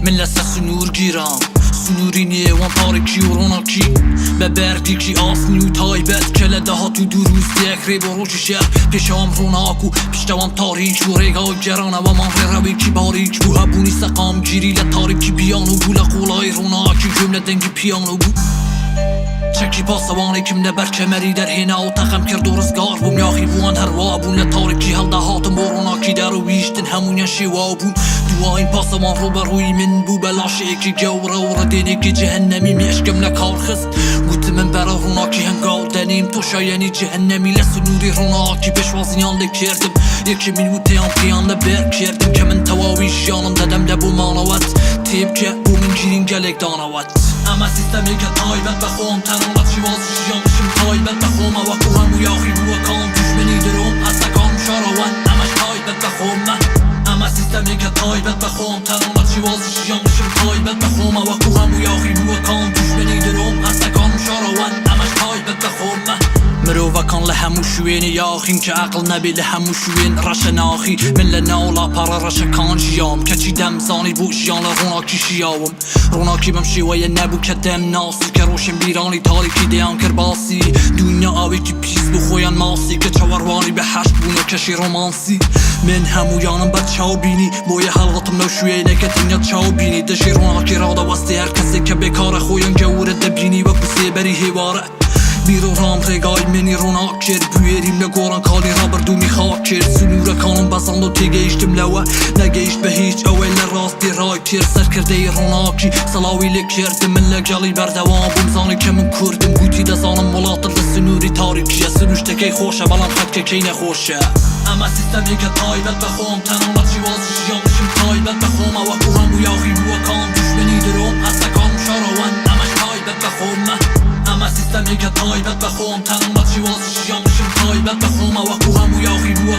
من لسه سنور گیرم سنوری نیوان تاریکی و روناکی به بردیکی آسنی و تایبت کلده ها تو دو روز دیگری بروشی شهر پیشام روناکو پیشتوام تاریک و ریگای گرانه و من روی کی باریک بو هبونی سقام گیری لتاریکی بیانو بو لقولای روناکی جمله دنگی پیانو بو چکی پاسوانی کم نبر کمری در هینا و تقم کرد و رزگار بوم یاخی بوان هر وابون لتارکی هل دهاتم بروناکی در و ویشتن همون شوابون دوائین پاسوان رو بروی من بو بلاشه اکی جوره و ردین اکی جهنمی میشکم لکار خست گوت من برا روناکی هنگال دنیم تو شاینی جهنمی لسنوری روناکی بشوازیان لکردم یکی من و تیان پیان لبر کردم که من تواویش یانم دادم لبو مانوات تیب که بو من گیرین گلک دانوات اما سیستمی که تایبت بخوام تنانت شوازی شیامشم تایبت بخوام وکو همو یاخی بو کام دشمنی درم هستکام شاروان امش تایبت بخوام نه اما سیستمی که تایبت بخوام تنانت شوازی شیامشم تایبت بخوام وکو همو یاخی بو کام دشمنی درم هستکام شاروان امش تایبت بخوام نه مرو وکان لهمو شوین یاخیم که عقل نبی لهمو شوین رش ناخی من لناولا پارا رش کان شیام کچی دم زانی بو شیان روناکی شیاوم روناکی بم شیوه نبو که دم ناسی که روشن بیرانی تاریکی دیان کرباسی دنیا آوی که پیس بو خویان ماسی که چواروانی به هشت بونه کشی رومانسی من همو یانم بر چاو بینی بوی حلقاتم نو شوینه که تنیا چاو بینی دشی روناکی رادا وستی هر کسی که بکار خویان گوره دبینی و بسی بری هیواره بیرو رام رگای منی روناک کرد بویریم لگوران کالی را بردو میخواد کرد سنور کانم بزند و تیگیشتم لوه نگیشت به هیچ اول راستی رای کرد سر کرده روناکی سلاوی لکردم من لگلی بردوام بمزانی که من کردم گوتی دزانم ملاطل سنوری تاریکیه سنوشتکی خوشه بلان خد که کی نخوشه اما سیستمی که تایبت بخوام تنانت شوازی شیامشم تایبت بخوام وکو همو یاخی بو کام دشمنی درم هستکام شاروان امش تایبت بخوام نه اما سیستمی که تایبت بخوام تنانت شوازی شیامشم تایبت بخوام وکو همو یاخی بو